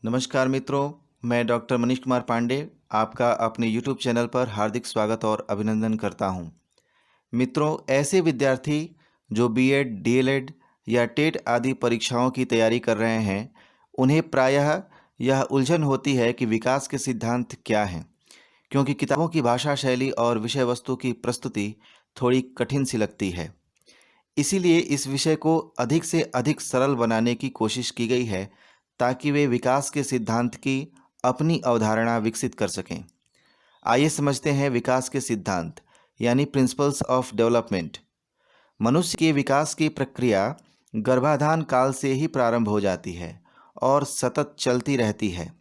नमस्कार मित्रों, मैं डॉक्टर मनीष कुमार पांडे आपका अपने YouTube चैनल पर हार्दिक स्वागत और अभिनंदन करता हूं। मित्रों, ऐसे विद्यार्थी जो बीएड, डीएलएड या टेट आदि परीक्षाओं की तैयारी कर रहे हैं, उन्हें प्रायः यह उलझन होती है कि विकास के सिद्धांत क्या हैं, क्योंकि किताबों की भाषा शैली और विषय वस्तु की प्रस्तुति थोड़ी कठिन सी लगती है। इसीलिए इस विषय को अधिक से अधिक सरल बनाने की कोशिश की गई है ताकि वे विकास के सिद्धांत की अपनी अवधारणा विकसित कर सकें। आइए समझते हैं विकास के सिद्धांत यानी प्रिंसिपल्स ऑफ डेवलपमेंट। मनुष्य के विकास की प्रक्रिया गर्भाधान काल से ही प्रारंभ हो जाती है और सतत चलती रहती है।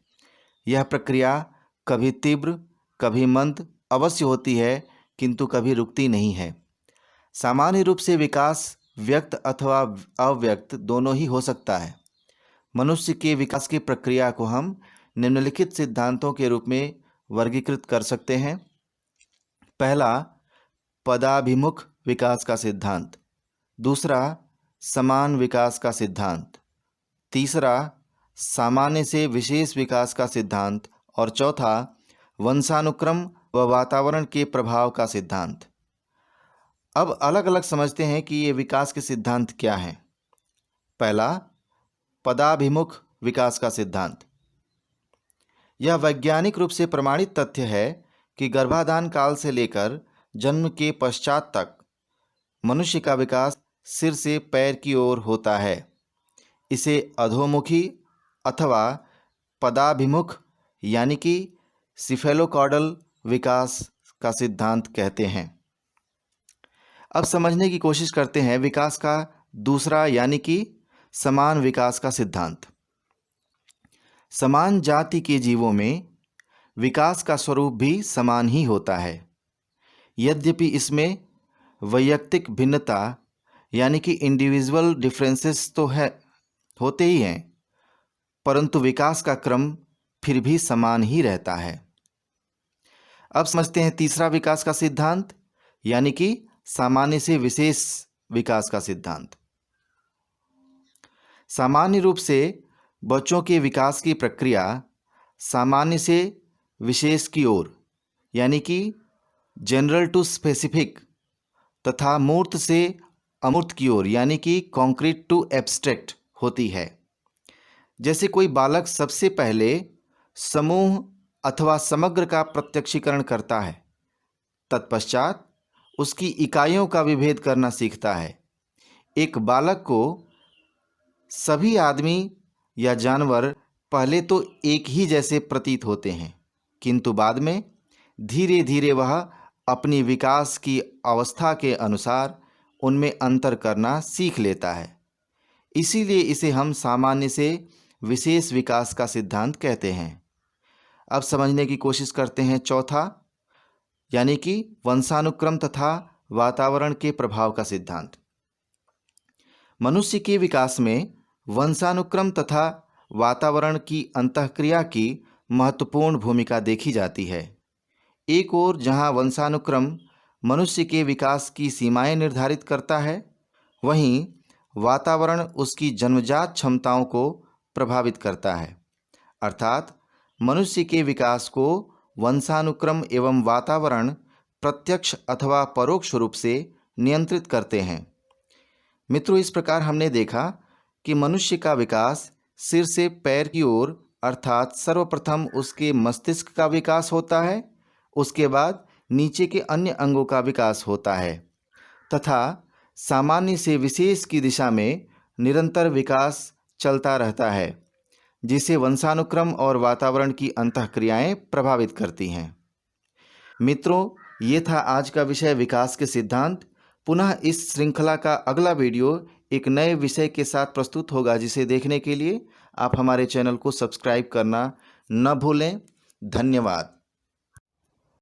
यह प्रक्रिया कभी तीव्र, कभी मंद अवश्य होती है, किंतु कभी रुकती नहीं है। सामान्य रूप से विकास व्यक्त अथवा अव्यक्त दोनों ही हो सकता है। मनुष्य के विकास की प्रक्रिया को हम निम्नलिखित सिद्धांतों के रूप में वर्गीकृत कर सकते हैं। पहला, पदाभिमुख विकास का सिद्धांत। दूसरा, समान विकास का सिद्धांत। तीसरा, सामान्य से विशेष विकास का सिद्धांत। और चौथा, वंशानुक्रम व वातावरण के प्रभाव का सिद्धांत। अब अलग अलग समझते हैं कि ये विकास के सिद्धांत क्या हैं। पहला, पदाभिमुख विकास का सिद्धांत। यह वैज्ञानिक रूप से प्रमाणित तथ्य है कि गर्भाधान काल से लेकर जन्म के पश्चात तक मनुष्य का विकास सिर से पैर की ओर होता है। इसे अधोमुखी अथवा पदाभिमुख यानी कि सिफेलोकॉर्डल विकास का सिद्धांत कहते हैं। अब समझने की कोशिश करते हैं विकास का दूसरा यानी कि समान विकास का सिद्धांत। समान जाति के जीवों में विकास का स्वरूप भी समान ही होता है। यद्यपि इसमें वैयक्तिक भिन्नता यानी कि इंडिविजुअल डिफरेंसेस तो होते ही हैं, परंतु विकास का क्रम फिर भी समान ही रहता है। अब समझते हैं तीसरा विकास का सिद्धांत यानी कि सामान्य से विशेष विकास का सिद्धांत। सामान्य रूप से बच्चों के विकास की प्रक्रिया सामान्य से विशेष की ओर यानी कि जनरल टू स्पेसिफिक तथा मूर्त से अमूर्त की ओर यानी कि कॉन्क्रीट टू एब्स्ट्रैक्ट होती है। जैसे कोई बालक सबसे पहले समूह अथवा समग्र का प्रत्यक्षीकरण करता है, तत्पश्चात उसकी इकाइयों का विभेद करना सीखता है। एक बालक को सभी आदमी या जानवर पहले तो एक ही जैसे प्रतीत होते हैं, किंतु बाद में धीरे धीरे वह अपनी विकास की अवस्था के अनुसार उनमें अंतर करना सीख लेता है। इसीलिए इसे हम सामान्य से विशेष विकास का सिद्धांत कहते हैं। अब समझने की कोशिश करते हैं चौथा यानी कि वंशानुक्रम तथा वातावरण के प्रभाव का सिद्धांत। मनुष्य के विकास में वंशानुक्रम तथा वातावरण की अंतःक्रिया की महत्वपूर्ण भूमिका देखी जाती है। एक ओर जहां वंशानुक्रम मनुष्य के विकास की सीमाएं निर्धारित करता है, वहीं वातावरण उसकी जन्मजात क्षमताओं को प्रभावित करता है। अर्थात मनुष्य के विकास को वंशानुक्रम एवं वातावरण प्रत्यक्ष अथवा परोक्ष रूप से नियंत्रित करते हैं। मित्रों, इस प्रकार हमने देखा कि मनुष्य का विकास सिर से पैर की ओर अर्थात सर्वप्रथम उसके मस्तिष्क का विकास होता है, उसके बाद नीचे के अन्य अंगों का विकास होता है तथा सामान्य से विशेष की दिशा में निरंतर विकास चलता रहता है, जिसे वंशानुक्रम और वातावरण की अंतःक्रियाएं प्रभावित करती हैं। मित्रों, ये था आज का विषय विकास के सिद्धांत। पुनः इस श्रृंखला का अगला वीडियो एक नए विषय के साथ प्रस्तुत होगा, जिसे देखने के लिए आप हमारे चैनल को सब्सक्राइब करना न भूलें। धन्यवाद।